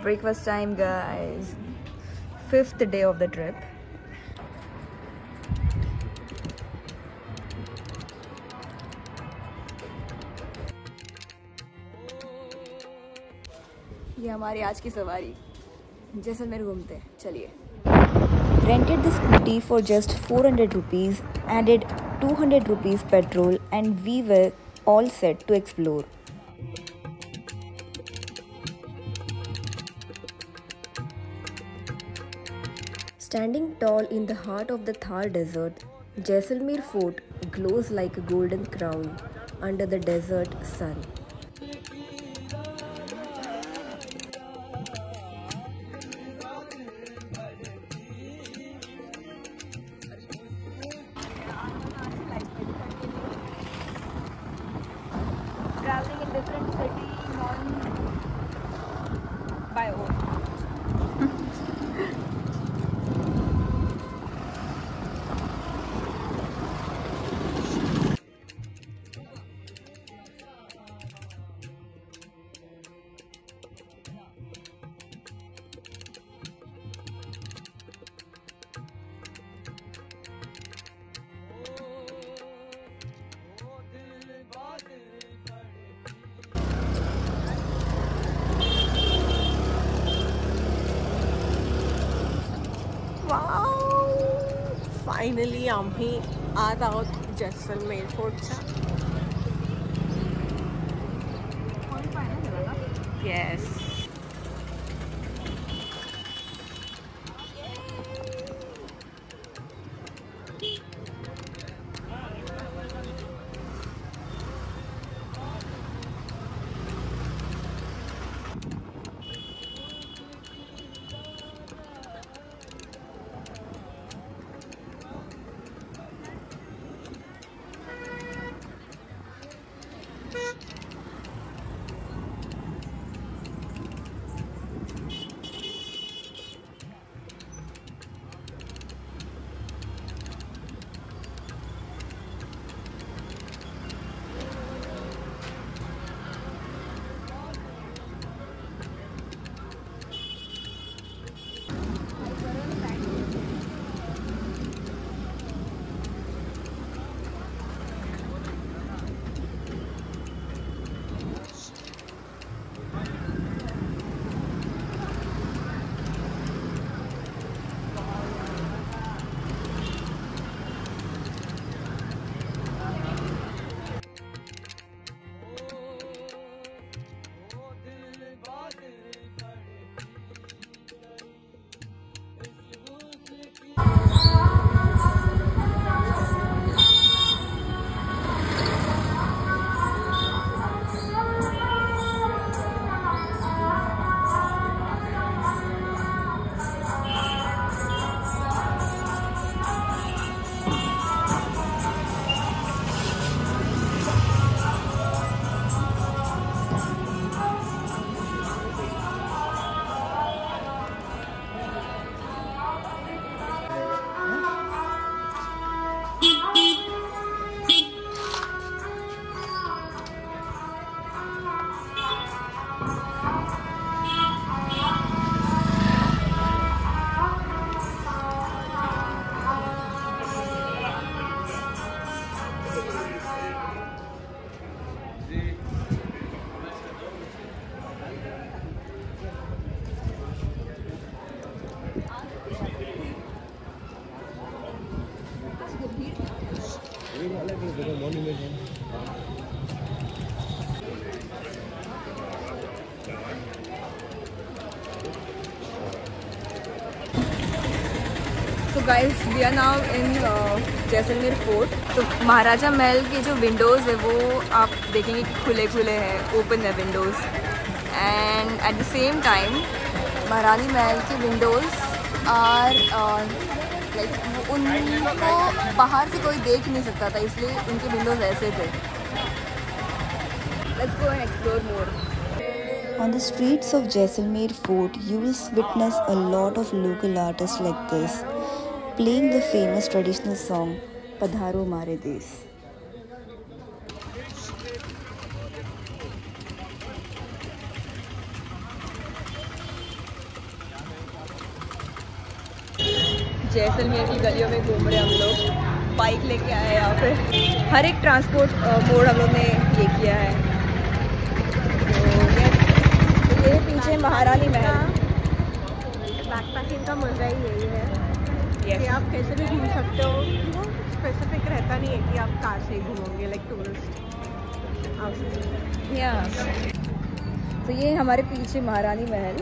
Breakfast time, guys. 5th day of the trip. ये हमारी आज की सवारी, जैसलमेर घूमते हैं, चलिए। Rented the scooty for just 400 rupees, added 200 rupees petrol, and we were all set to explore. Standing tall in the heart of the Thar desert, Jaisalmer Fort glows like a golden crown under the desert sun. Traveling in different cities by own. Finally आम्ही आज आहोत जैसलमेर फोर्टच्या. Yes. So guys, we are now in Jaisalmer fort. तो महाराजा महल के जो Windows है वो आप देखेंगे खुले खुले हैं, ओपन है Windows. And at the same time महारानी महल के विंडोज़ आर लाइक उनको बाहर से कोई देख नहीं सकता था, इसलिए उनके विंडोज़ ऐसे थे. Let's go and explore more. On the streets of Jaisalmer Fort, you will witness a lot of local artists like this, playing the famous traditional song Padharo Mare Desh. Jaisalmer की गलियों में घूम रहे हम लोग, बाइक लेके आए यहाँ पे। हर एक ट्रांसपोर्ट मोड हम लोग ने ये किया है। तो ये पीछे महारानी महल। बैकपैकिंग का मज़ा ही यही है कि आप कैसे भी घूम सकते हो। वो स्पेसिफिक रहता नहीं है कि आप कार से ही घूमोगे, लाइक टूरिस्ट। तो ये हमारे पीछे महारानी महल,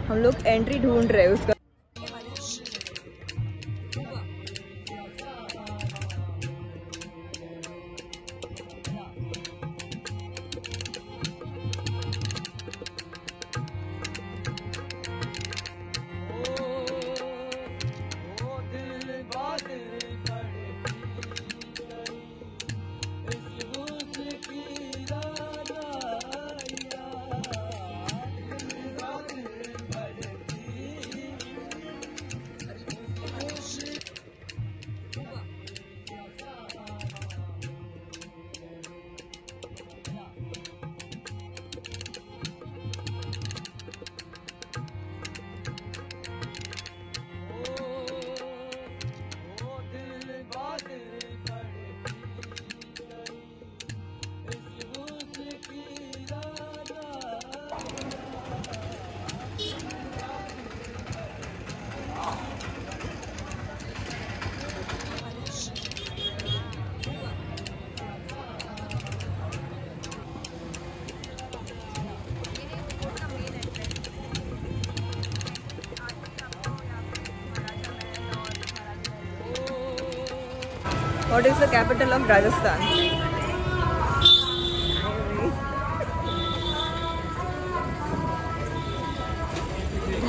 हम लोग एंट्री ढूंढ रहे हैं उसका। What is the capital of Rajasthan?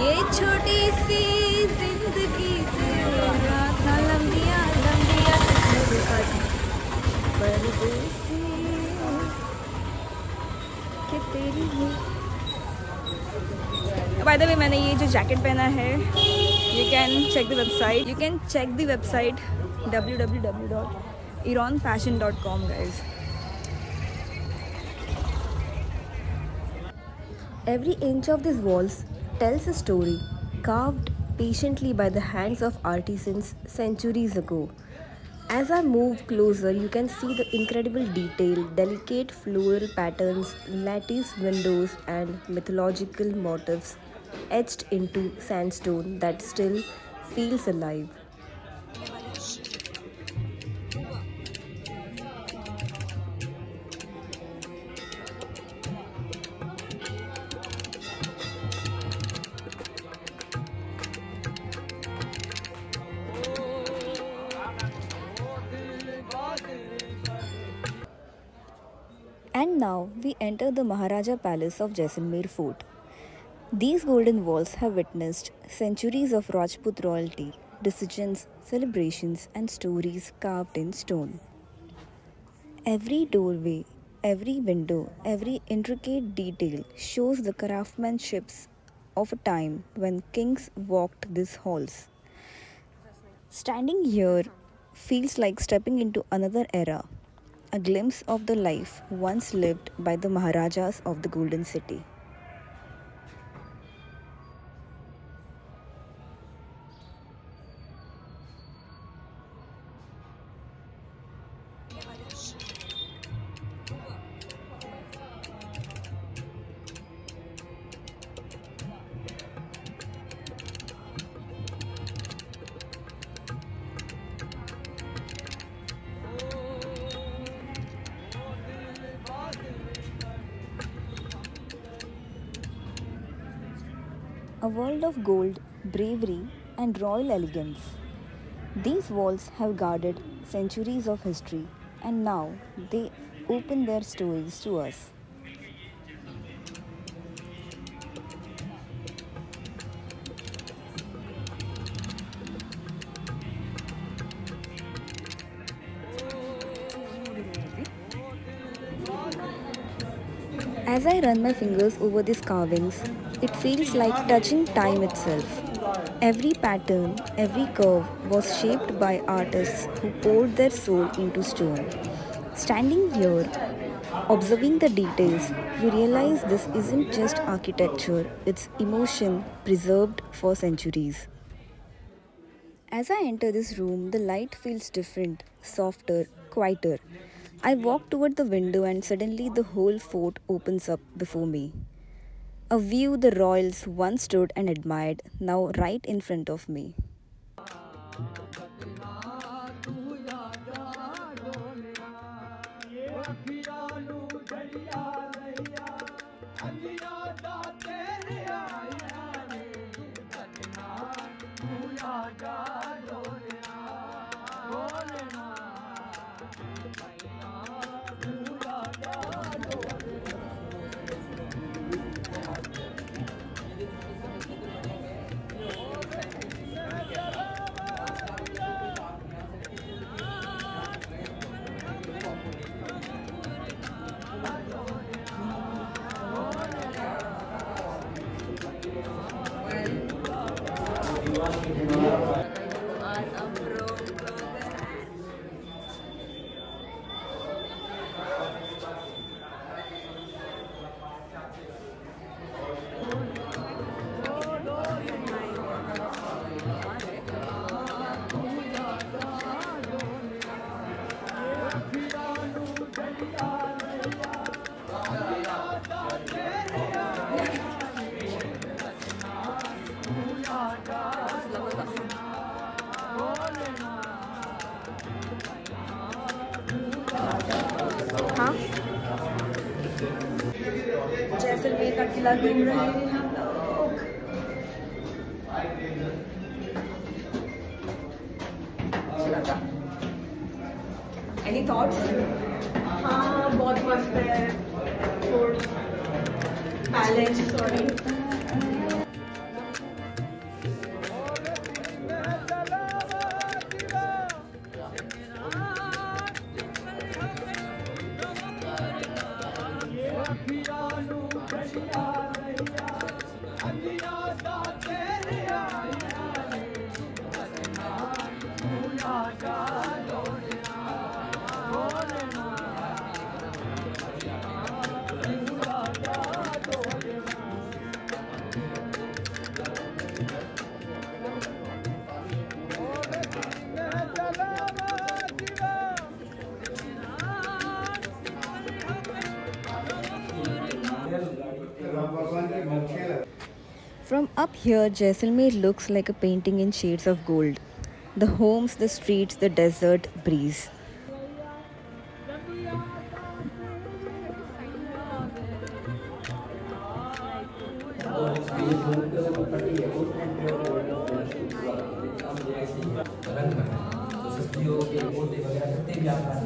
ये छोटी सी जिंदगी था लंबिया लंबिया परदेसी कि तेरी बाय द वे मैंने ये जो जैकेट पहना है, you can check the website www.ironfashion.com guys. Every inch of these walls tells a story carved patiently by the hands of artisans centuries ago. As I move closer, you can see the incredible detail, delicate floral patterns, lattice windows and mythological motifs etched into sandstone that still feels alive. And now we enter the Maharaja Palace of Jaisalmer Fort. These golden walls have witnessed centuries of Rajput royalty, decisions, celebrations, and stories carved in stone. Every doorway, every window, every intricate detail shows the craftsmanship of a time when kings walked these halls. Standing here feels like stepping into another era, a glimpse of the life once lived by the Maharajas of the Golden City. A world of gold, bravery, and royal elegance. These walls have guarded centuries of history, and now they open their stories to us. As I run my fingers over these carvings, it feels like touching time itself. Every pattern, every curve was shaped by artists who poured their soul into stone. Standing here, observing the details, you realize this isn't just architecture, it's emotion preserved for centuries. As I enter this room, the light feels different, softer, quieter. I walk toward the window and suddenly the whole fort opens up before me. A view the royals once stood and admired, now right in front of me. हाँ, जैसलमेर का किला घूम रहे हैं हम लोग। Any thoughts? हाँ, बहुत मस्त है। Palace, sorry. From up here, Jaisalmer looks like a painting in shades of gold. The homes, the streets, the desert breeze.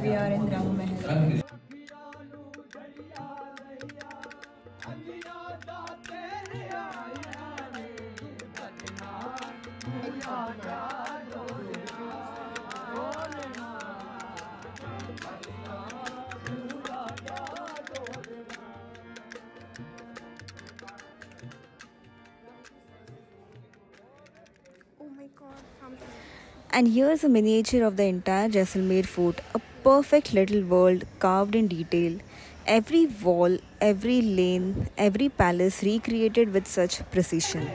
We are in Ram Mahal. And here's a miniature of the entire Jaisalmer fort, a perfect little world carved in detail. Every wall, every lane, every palace recreated with such precision.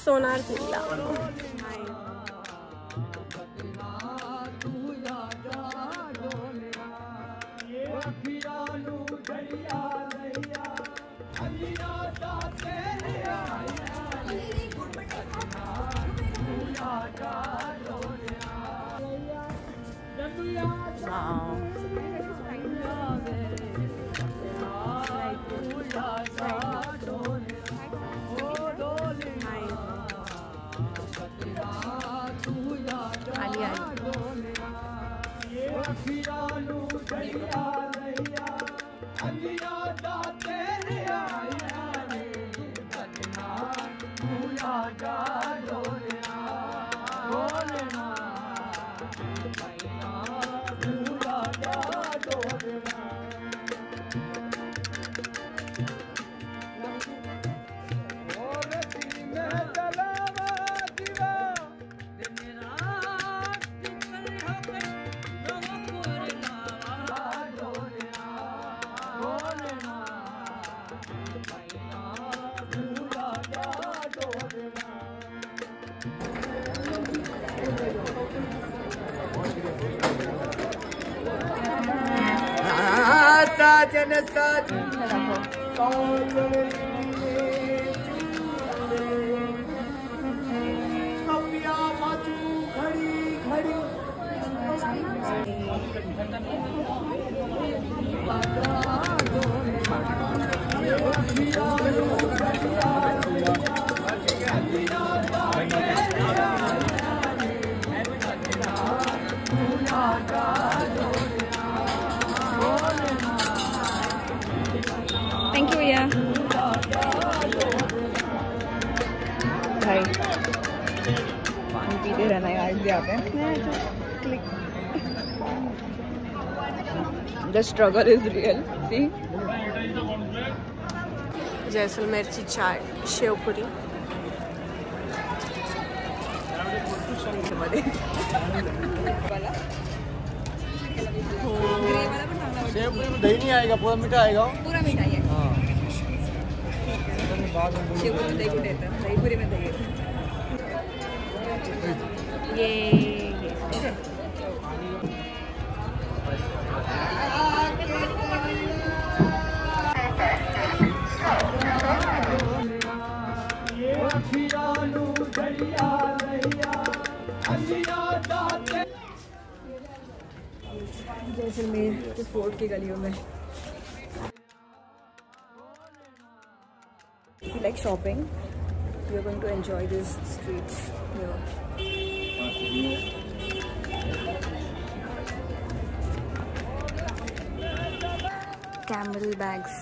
सोनार किला। पिया साजन साजन thank you भैया। भाई पानी पीते रहना यार, यहाँ पे click. The struggle is real. See जैसलमेरची चाय, शेवपुरी। शेवपुरी में दही नहीं आएगा, पूरा मीठा आएगा। पूरा मीठा है। हाँ। शेवपुरी में दही को देता है, दही पूरी में दही है। ये जैसलमेर के फोर्ट की गलियों में। If you like shopping, you are going to enjoy these streets here. Camel bags.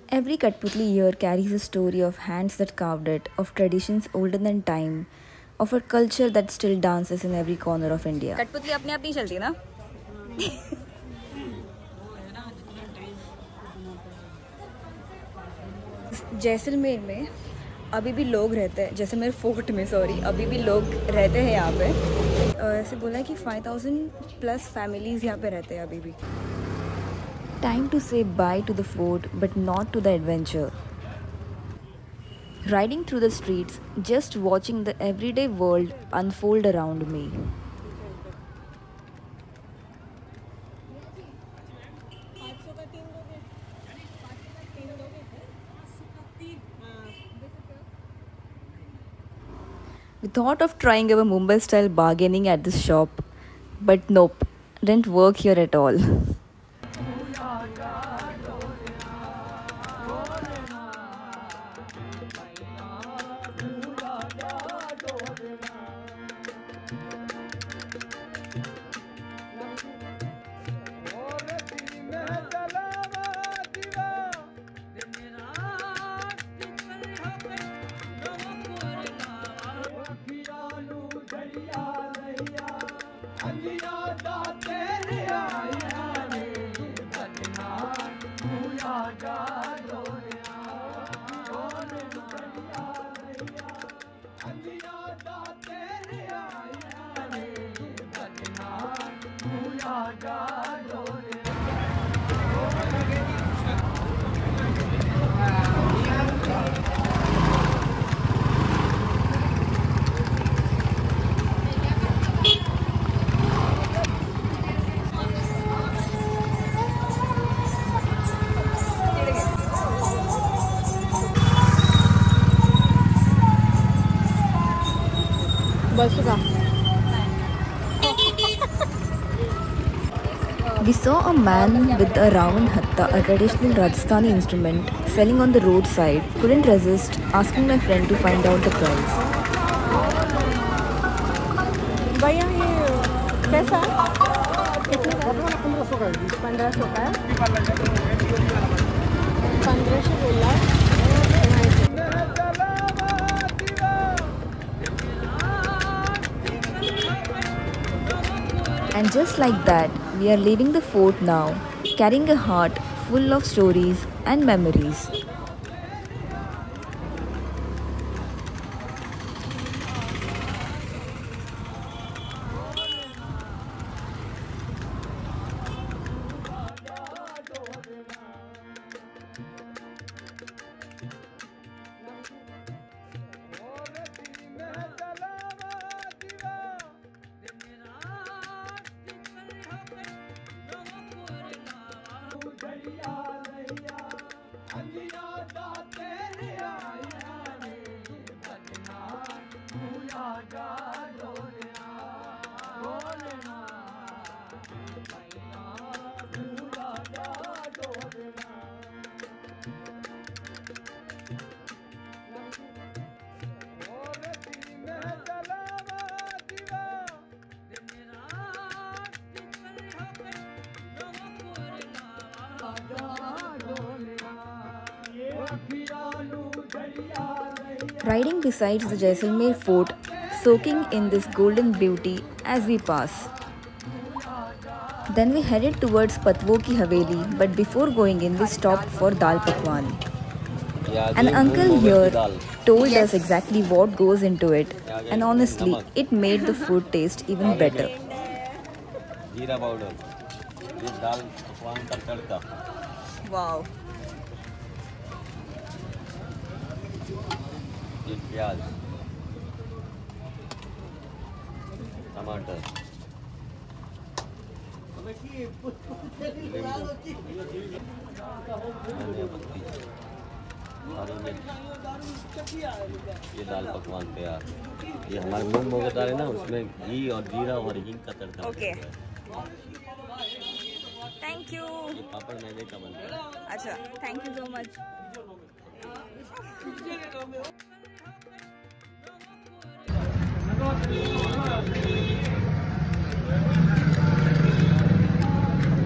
Every Kathputli year carries a story of hands that carved it, of traditions older than time, of a culture that still dances in every corner of India. Kathputli अपने आप नहीं चलती ना? जैसलमेर में अभी भी लोग रहते हैं, जैसलमेर फोर्ट में सॉरी, अभी भी लोग रहते हैं यहाँ पे। ऐसे बोला है कि 5000+ फैमिलीज यहाँ पे रहते हैं अभी भी। Time to say bye to the fort, but not to the adventure. Riding through the streets, just watching the everyday world unfold around me. We thought of trying our Mumbai style bargaining at this shop, but nope, didn't work here at all. बस का। We saw a man with a round hatta, a traditional Rajasthani instrument, selling on the roadside. Couldn't resist asking my friend to find out the price. भैया ये कैसा है? कितने का? 1500 का है। 1500 का है। 1500 बोला है। And just like that, we are leaving the fort now, carrying a heart full of stories and memories. Riding besides the Jaisalmer fort, soaking in this golden beauty as we pass. Then we headed towards Patwo ki Haveli, but before going in we stopped for Dal Pakwan. An uncle here told us exactly what goes into it, and honestly, it made the food taste even better. जीरा powder, ये दाल पकवान का तड़का। Wow. ये प्याज, टमाटर, नींबू, धनिया पत्ती, हरी मिर्च, ये दाल पकवान तैयार। ये हमारे मूंग मोगे दाल है ना, उसमें घी और जीरा और हींग का तड़का। Okay, thank you. ये पापड़ मैदे का बनता है। अच्छा, thank you so much.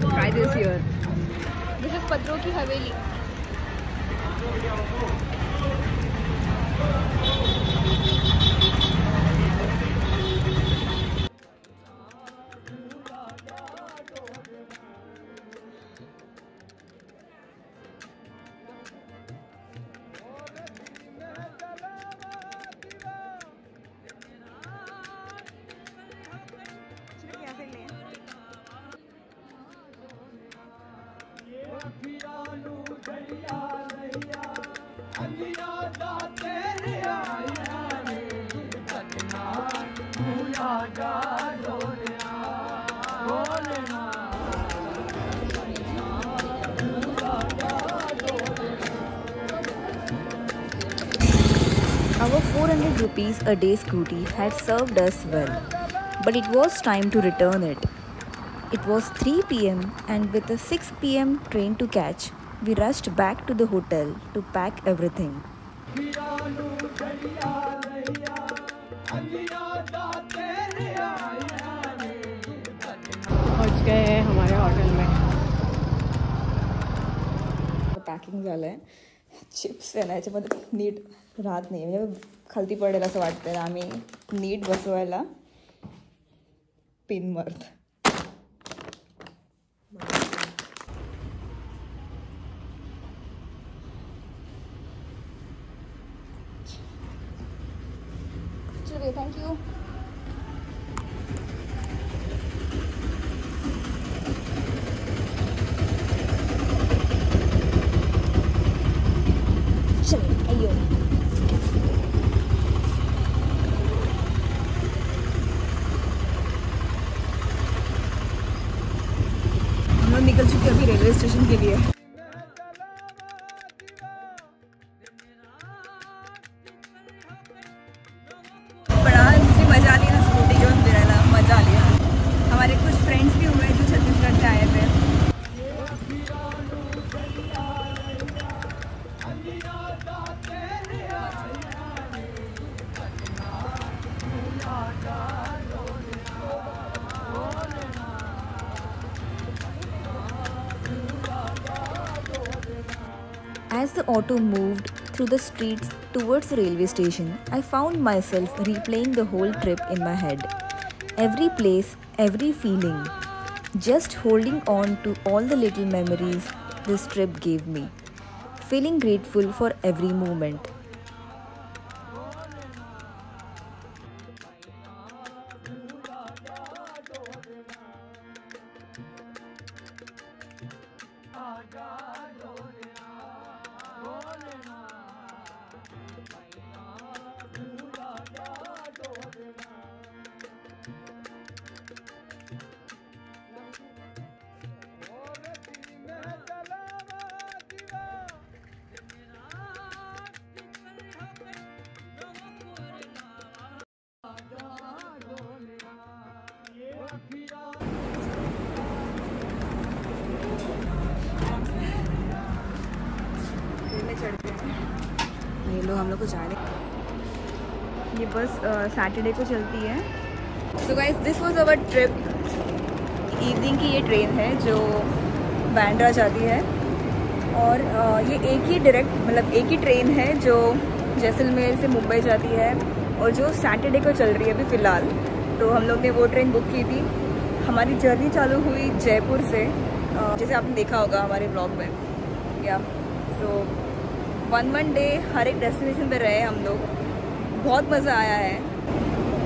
Try this here. This is Patwo ki Haveli. Our 400 rupees a day scooty had served us well, but it was time to return it. It was 3 p.m. and with a 6 p.m. train to catch, we rushed back to the hotel to pack everything. पहुंच गए हैं हमारे hotel में। Packing झालंय, chips आहे ना याच्यामध्ये NEET राहत नाही, म्हणजे खालती पडेल असं वाटतं, आम्ही नीट बसवायला पिन मारत. चलिए, थैंक यू. निकल चुके अभी रेलवे स्टेशन के लिए. बड़ा मजा आ As the auto moved through the streets towards the railway station, I found myself replaying the whole trip in my head. Every place, every feeling. Just holding on to all the little memories this trip gave me. Feeling grateful for every moment. ये लोग हम लोग को जा रहे हैं। ये बस सैटरडे को चलती है। So guys, this was our trip. Evening की ये ट्रेन है जो बांद्रा जाती है और ये एक ही डायरेक्ट मतलब एक ही ट्रेन है जो जैसलमेर से मुंबई जाती है और जो सैटरडे को चल रही है अभी फ़िलहाल। तो हम लोग ने वो ट्रेन बुक की थी। हमारी जर्नी चालू हुई जयपुर से, जैसे आपने देखा होगा हमारे ब्लॉग में। या तो वन डे हर एक डेस्टिनेशन पे रहे हम लोग, बहुत मज़ा आया है।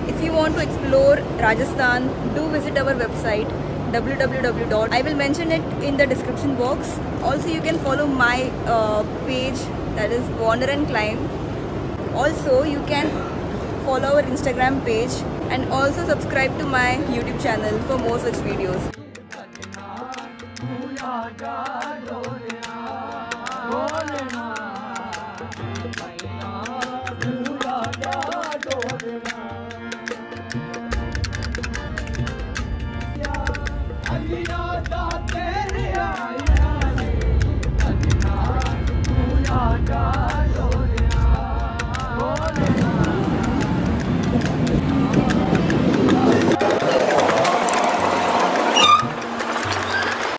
If you want to explore Rajasthan, do visit our website www. I will mention it in the description box. Also you can follow my page, that is Wander and Climb. Also you can follow our Instagram page and also subscribe to my YouTube channel for more such videos. Yeah.